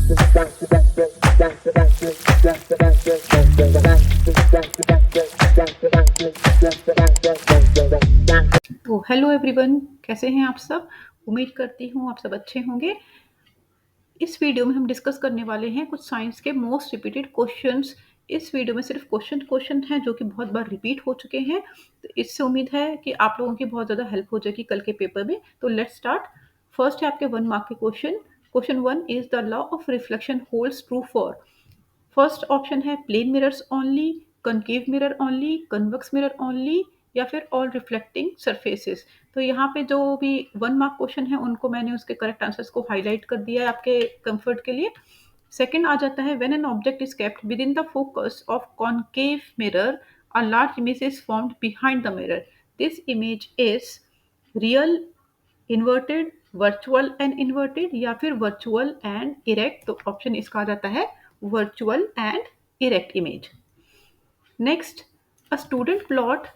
तो hello everyone, कैसे हैं आप सब? उम्मीद करती हूँ आप सब अच्छे होंगे। इस वीडियो में हम डिस्कस करने वाले हैं कुछ साइंस के मोस्ट रिपीटेड क्वेश्चंस। इस वीडियो में सिर्फ क्वेश्चन हैं जो कि बहुत बार रिपीट हो चुके हैं। तो इससे उम्मीद है कि आप लोगों की बहुत ज़्यादा हेल्प हो जाएगी कल के पेपर में। तो लेट्स स्टार्ट। फर्स्ट है आपके 1 मार्क के क्वेश्चन। Question 1 is the law of reflection holds true for. First option है plane mirrors only, concave mirror only, convex mirror only या फिर ऑल रिफ्लेक्टिंग सरफेसेस। तो यहाँ पे जो भी 1 मार्क क्वेश्चन है उनको मैंने उसके करेक्ट आंसर्स को हाईलाइट कर दिया है आपके कंफर्ट के लिए। सेकंड आ जाता है when an object is kept with in the focus of concave mirror a large image is formed behind the mirror. This image is real, inverted, virtual and inverted या फिर वर्चुअल एंड इरेक्ट। तो option इसका आ जाता है virtual and erect image. Next, a student plot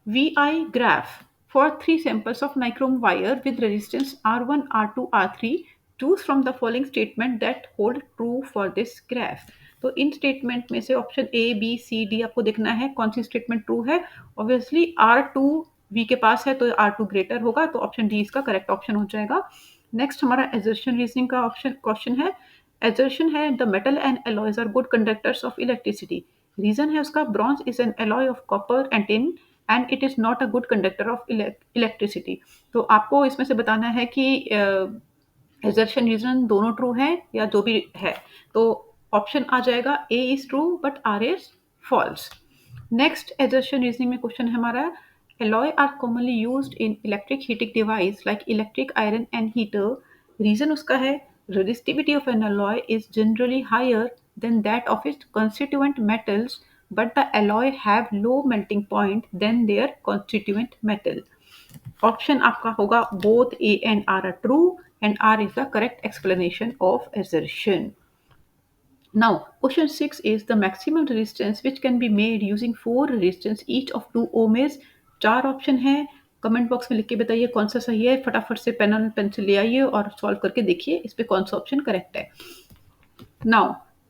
VI graph for three samples of nichrome wire with resistance R1, R2, R3. Choose from the following statement that hold true for this graph. तो इन statement में से option A B C D आपको देखना है कौन सी statement true है। Obviously R2 V के पास है तो R2 ग्रेटर होगा, तो ऑप्शन डी इसका करेक्ट ऑप्शन हो जाएगा। नेक्स्ट हमारा एजर्शन रीजनिंग का ऑप्शन क्वेश्चन है। एजर्शन है the metal and alloys are good conductors of electricity. Reason है उसका bronze is an alloy of copper and tin and it is not a good conductor of electricity. तो आपको इसमें से बताना है कि एजर्शन रीजन दोनों ट्रू हैं या जो भी है। तो ऑप्शन आ जाएगा A is true but R is false. Next assertion reasoning में क्वेश्चन है हमारा alloy are commonly used in electric heating device like electric iron and heater. Reason उसका है resistivity of an alloy is generally higher than that of its constituent metals, but the alloy have low melting point than their constituent metal. Option आपका होगा both A and R are true and R is the correct explanation of assertion. Now, question 6 is the maximum resistance which can be made using 4 resistance each of 2 ohm is। 4 option है, comment box में लिख के बताइए कौन सा सही है। फटाफट से पेन और पेंसिल ले आइए और सॉल्व करके देखिए इस पे कौन सा ऑप्शन करेक्ट है। Now,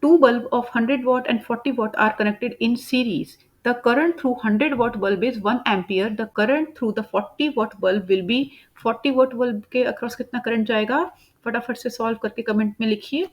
two bulbs of 100 watt and 40 watt are connected in series. The current through 100 watt bulb is 1 ampere. The current through the 40 watt bulb will be 40 watt bulb के across कितना current जाएगा। फटाफट से solve करके comment में लिखिए।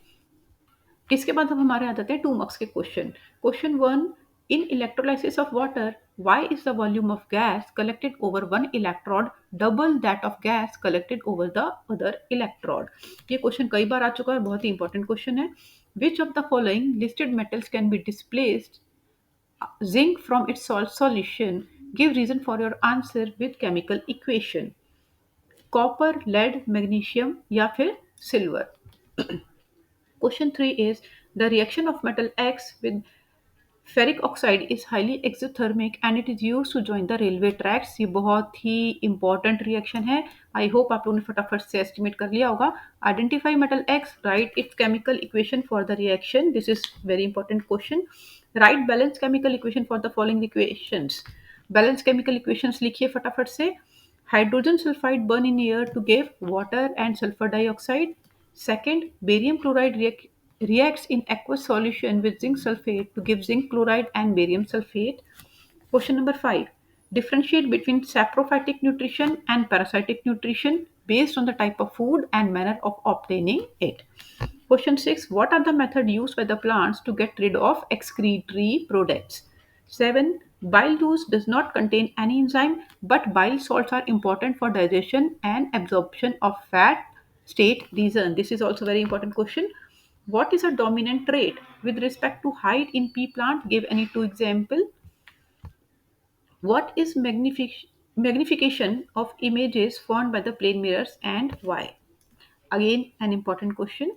इसके बाद अब हमारे आ जाते हैं 2 मार्क्स के क्वेश्चन। Question 1 in electrolysis of water why is the volume of gas collected over one electrode double that of gas collected over the other electrode. ये क्वेश्चन कई बार आ चुका है, बहुत ही इंपॉर्टेंट क्वेश्चन है। Which of the following listed metals can be displaced zinc from its salt solution. Give reason for your answer with chemical equation. Copper, lead, magnesium या फिर silver. Question 3 is the reaction of metal X with ferric oxide is highly exothermic and it is used to join the railway tracks। ये बहुत ही important reaction है। I hope आप लोगों ने फटाफट से एस्टिमेट कर लिया होगा। Identify metal X, write its chemical equation for the reaction. This is very important question. Write balance chemical equation for the following equations. Balance chemical equations लिखिए फटाफट से। Hydrogen sulphide burn in air to give water and sulphur dioxide. Second, barium chloride reacts in aqueous solution with zinc sulfate to give zinc chloride and barium sulfate. Question number 5. Differentiate between saprophytic nutrition and parasitic nutrition based on the type of food and manner of obtaining it. Question 6. What are the methods used by the plants to get rid of excretory products? 7. Bile juice does not contain any enzyme, but bile salts are important for digestion and absorption of fat. State reason. This is also very important question. What is a dominant trait with respect to height in pea plant? Give any 2 example. What is magnification of images formed by the plane mirrors and why? Again, an important question.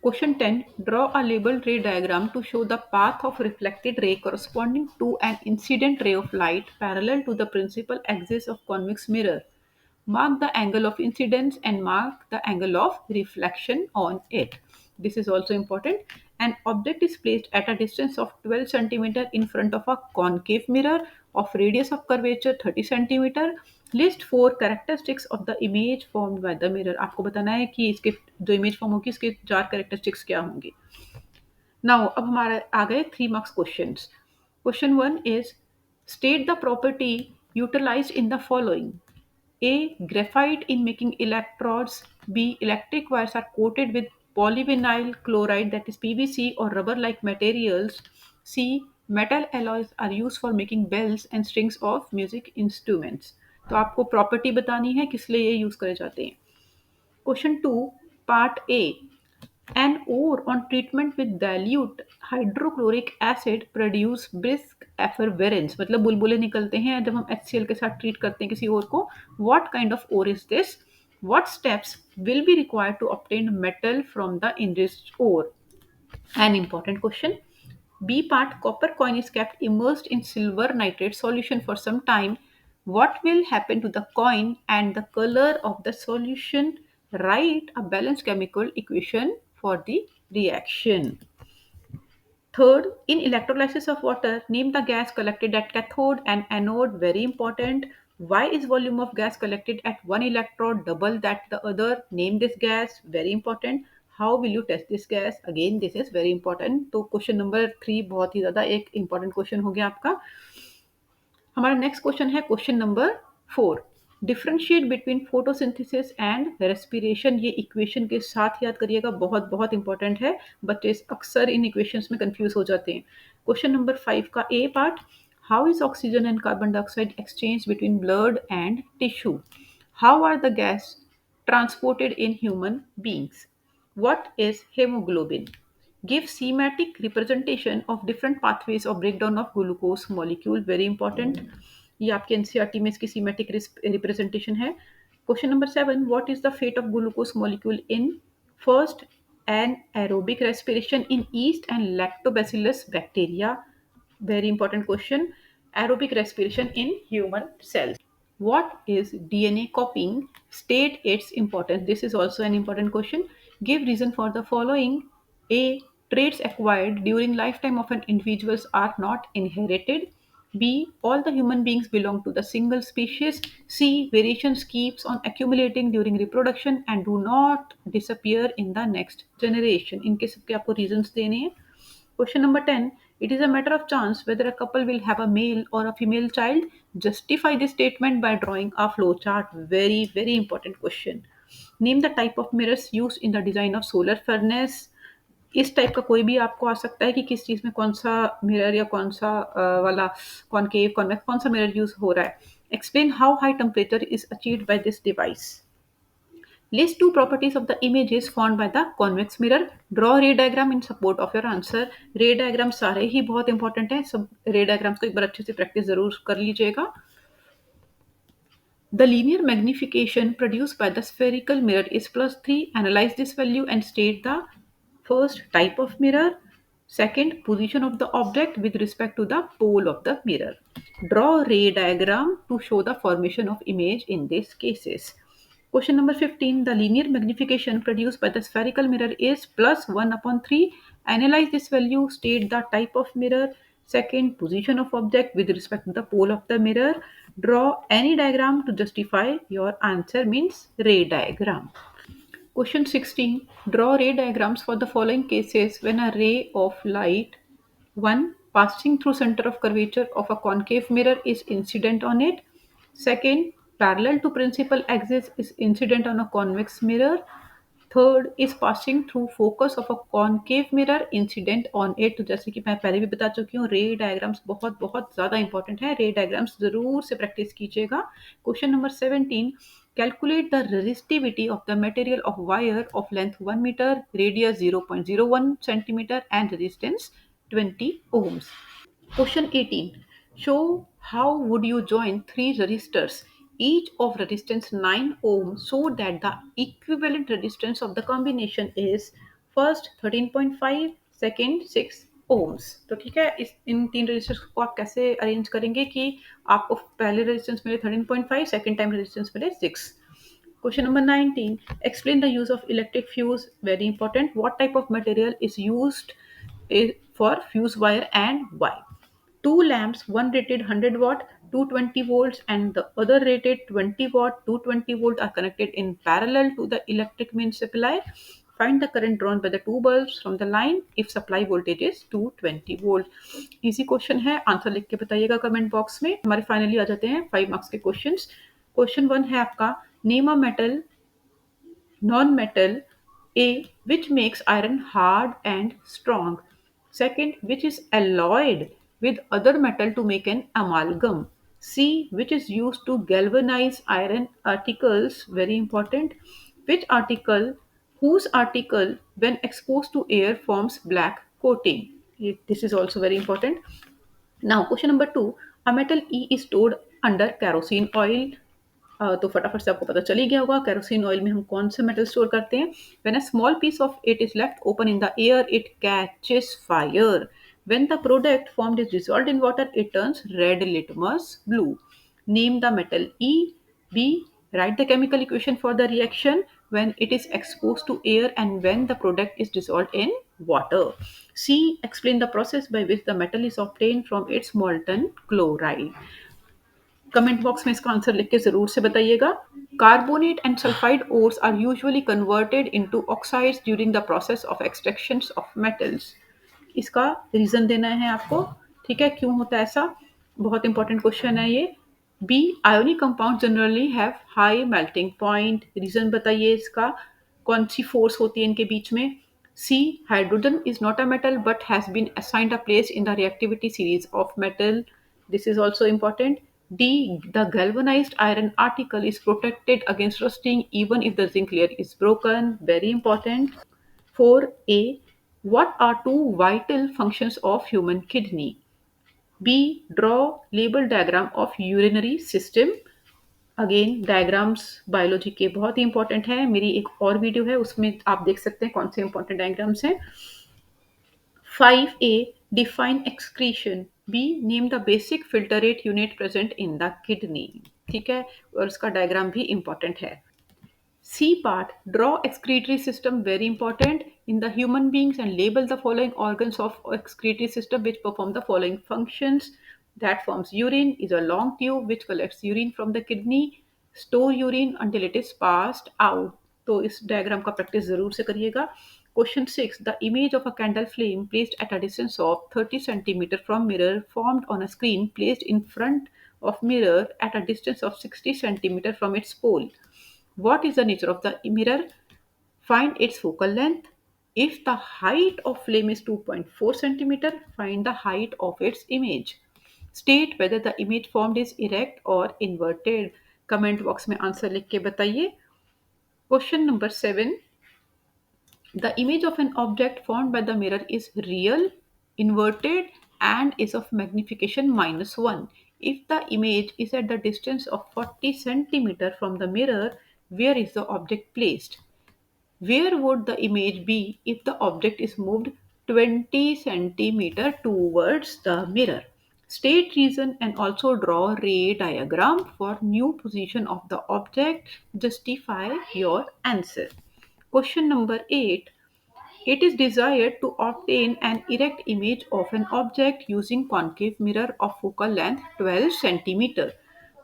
Question 10. Draw a labeled ray diagram to show the path of reflected ray corresponding to an incident ray of light parallel to the principal axis of convex mirror. Mark the angle of incidence and mark the angle of reflection on it. This is also important. An object is placed at a distance of 12 cm in front of a concave mirror. of radius of curvature 30 centimeter. List four characteristics of the image formed by the mirror. आपको बताना है कि इसके जो image form होगी इसके चार characteristics क्या होंगी. नाउ अब हमारे आ गए 3 marks questions. Question one is state the property utilised in the following. A. Graphite in making electrodes. B. Electric wires are coated with polyvinyl chloride, that is PVC, or rubber-like materials. C. Metal alloys are used for making bells and strings of music instruments. तो आपको property बतानी है किस लिए ये use करे जाते हैं. Question two, part A. An ore on treatment with dilute hydrochloric acid produce brisk effervescence, मतलब बुलबुले निकलते हैं जब हम HCl के साथ ट्रीट करते हैं किसी ore को. What kind of ore is this? What steps will be required to obtain metal from the enriched ore? An important question. B part, copper coin is kept immersed in silver nitrate solution for some time. What will happen to the coin and the color of the solution? Write a balanced chemical equation for the reaction. Third, in electrolysis of water, name the gas collected at cathode and anode. Very important. Why is volume of gas collected at one electrode double that the other? Name this gas. Very important. How will you test this gas? Again, this is very important. तो question number 3 बहुत ही ज़्यादा एक important question हो गया आपका. हमारा next question है question number 4. Differentiate between photosynthesis and respiration. ये इक्वेशन के साथ याद करिएगा, बहुत बहुत इंपॉर्टेंट है. बच्चे अक्सर इन इक्वेशंस में कंफ्यूज हो जाते हैं. क्वेश्चन नंबर 5 का A part. How is oxygen and carbon dioxide exchange between blood and tissue? How are the gas transported in human beings? What is hemoglobin? Give schematic representation of different pathways of breakdown of glucose molecule. Very important. ये आपके NCERT में इसकी schematic representation है. Question number 7. What is the fate of glucose molecule in first anaerobic respiration in yeast and lactobacillus bacteria? Very important question. Aerobic respiration in human cells. What is DNA copying? State its importance. This is also an important question. Give reason for the following. A. Traits acquired during lifetime of an individual are not inherited. B. All the human beings belong to the single species. C. Variations keeps on accumulating during reproduction and do not disappear in the next generation. इनके सबके आपको reasons देने हैं. Question number 10. It is a matter of chance whether a couple will have a male or a female child. Justify this statement by drawing a flow chart. Very, very important question. Name the type of mirrors used in the design of solar furnace. इस type का कोई भी आपको आ सकता है कि किस चीज़ में कौन सा मिरर या कौन सा वाला कॉनकेव कॉन्वेक्स कौन सा मिरर यूज हो रहा है. Explain how high temperature is achieved by this device. List two properties of the images formed by the convex mirror. Draw ray diagram in support of your answer. रे diagram सारे ही बहुत important हैं. सब रे diagrams को एक बार अच्छे से प्रैक्टिस जरूर कर लीजिएगा. The linear magnification produced by the spherical mirror is +3. Analyze this value and state the first type of mirror. Second, position of the object with respect to the pole of the mirror. Draw ray diagram to show the formation of image in these cases. Question number 15. The linear magnification produced by the spherical mirror is +1/3. Analyze this value. State the type of mirror. Second, position of object with respect to the pole of the mirror. Draw any diagram to justify your answer, means ray diagram. Question 16. Draw ray diagrams for the following cases when a ray of light 1. Passing through center of curvature of a concave mirror is incident on it. Second, parallel to principal axis is incident on a convex mirror. Third is passing through focus of a concave mirror incident on it. तो जैसे कि मैं पहले भी बता चुकी हूँ, रे डायग्राम्स बहुत बहुत ज़्यादा इंपॉर्टेंट है. रे डायग्राम्स ज़रूर से प्रैक्टिस कीजिएगा. Question number 17. Calculate the resistivity of the material of wire of length 1 meter, radius 0.01 centimeter and resistance 20 ohms. Question 18. Show how would you join three resistors, each of resistance 9 ohm, so that the equivalent resistance of the combination is first 13.5, second 6 ohms. तो ठीक है, इस इन तीन resistance को आप कैसे arrange करेंगे कि आपको पहले रेजिस्टेंस मिले 13.5, सेकेंड टाइम रेजिस्टेंस मिले 6. Question number 19. Explain the use of electric fuse. Very important. What type of material is used for fuse wire and why? Two lamps, one rated 100 watt, 220 volts, and the other rated 20 watt, 220 volt are connected in parallel to the electric main supply. Find the current drawn by the two bulbs from the line if supply voltage is 220 volt. Easy question है, answer लिख के बताइएगा comment box में. हमारे finally आ जाते हैं 5 marks के questions. Question 1 है आपका, name a metal non-metal. A. Which makes iron hard and strong. Second, which is alloyed with other metal to make an amalgam. C. Which is used to galvanize iron articles. Very important. Which article, whose article when exposed to air forms black coating. This is also very important. Now, question number 2. A metal E is stored under kerosene oil. तो फटाफट से आपको पता चल ही गया होगा kerosene oil में हम कौन से मेटल स्टोर करते हैं. When a small piece of it is left open in the air it catches fire. When the product formed is dissolved in water it turns red litmus blue. Name the metal E. B. Write the chemical equation for the reaction when it is exposed to air and when the product is dissolved in water. C. Explain the process by which the metal is obtained from its molten chloride. Comment box में इसका answer लिख के जरूर से बताइएगा. Carbonate and sulphide ores are usually converted into oxides during the process of extraction of metals. इसका reason देना है आपको. ठीक है, क्यों होता है ऐसा, बहुत इंपॉर्टेंट क्वेश्चन है ये. B. Ionic compound generally have high melting point. Reason बताइए इसका, कौन सी फोर्स होती है इनके बीच में. C. Hydrogen is not a metal but has been assigned a place in the reactivity series of metal. This is also important. D. The galvanized iron article is protected against rusting even if the zinc layer is broken. Very important. 4a. What are two vital functions of human kidney? B. Draw label diagram of urinary system. Again diagrams biology के बहुत ही important है. मेरी एक और video है उसमें आप देख सकते हैं कौन से इंपॉर्टेंट डायग्राम्स हैं. 5a. Define excretion. B. Name the basic filter rate unit present in the kidney. ठीक है, और इसका डायग्राम भी इंपॉर्टेंट है. C part, draw excretory system, very important in the human beings and label the following organs of excretory system which perform the following functions. That forms urine is a long tube which collects urine from the kidney, store urine until it is passed out. तो इस diagram का practice जरूर से करिएगा. Question 6. The image of a candle flame placed at a distance of 30 centimeter from mirror formed on a screen placed in front of mirror at a distance of 60 centimeter from its pole. What is the nature of the mirror? Find its focal length. If the height of flame is 2.4 centimeter, find the height of its image. State whether the image formed is erect or inverted. Comment box में answer लिख के बताइए. Question number 7. The image of an object formed by the mirror is real, inverted, and is of magnification -1. If the image is at the distance of 40 centimeter from the mirror, where is the object placed? Where would the image be if the object is moved 20 centimeter towards the mirror? State reason and also draw ray diagram for new position of the object. Justify your answer. Question number 8. It is desired to obtain an erect image of an object using concave mirror of focal length 12 centimeter.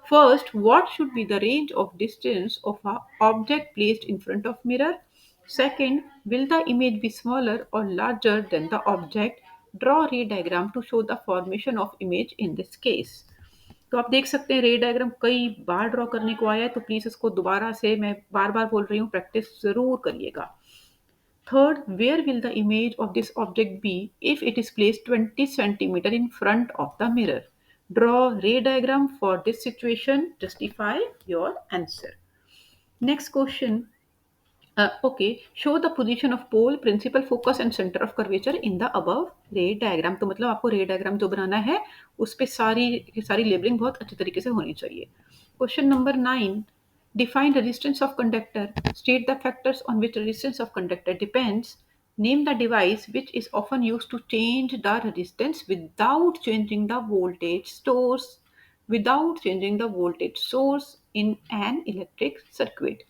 First, what should be the range of distance of an object placed in front of mirror? Second, will the image be smaller or larger than the object? Draw ray diagram to show the formation of image in this case. तो आप देख सकते हैं रे diagram कई बार draw करने को आया है, तो प्लीज इसको दोबारा से, मैं बार बार बोल रही हूँ, प्रैक्टिस जरूर करिएगा. Third, where will the image of this object be if it is placed 20 centimeter in front of the mirror? Draw ray diagram for this situation. Justify your answer. Next question. Okay, show the position of pole, principal focus and center of curvature in the above ray diagram. तो मतलब आपको रे diagram जो बनाना है उस पे सारी की सारी लेबलिंग बहुत अच्छे तरीके से होनी चाहिए. Question number 9. Define resistance of conductor. State the factors on which resistance of conductor depends. Name the device which is often used to change the resistance without changing the voltage source in an electric circuit.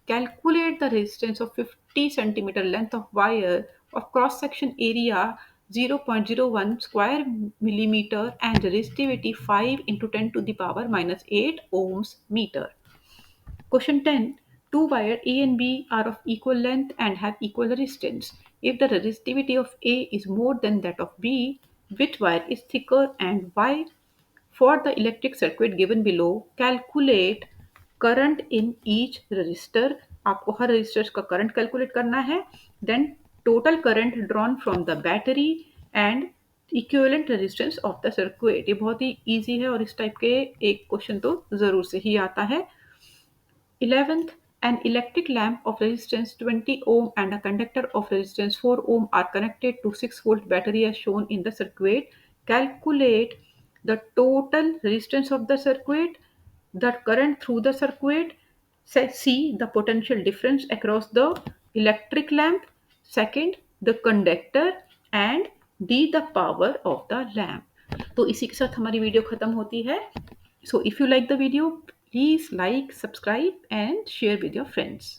Calculate the resistance of 50 centimeter length of wire of cross section area 0.01 square millimeter and resistivity 5 into 10 to the power minus 8 ohms meter. Question 10. Two wires A and B are of equal length and have equal resistance. If the resistivity of A is more than that of B, which wire is thicker and why? For the electric circuit given below, calculate current in each resistor. आपको हर resistors का current calculate करना है. Then total current drawn from the battery and equivalent resistance of the circuit. ये बहुत ही easy है और इस type के एक क्वेश्चन तो ज़रूर से ही आता है. 11th, an electric lamp of resistance 20 ohm and a conductor of resistance 4 ohm are connected to 6-volt battery as shown in the circuit. Calculate the total resistance of the circuit, the current through the circuit, C, the potential difference across the electric lamp, second, the conductor, and D, the power of the lamp. तो इसी के साथ हमारी video खत्म होती है. So if you like the video, please like, subscribe and share with your friends.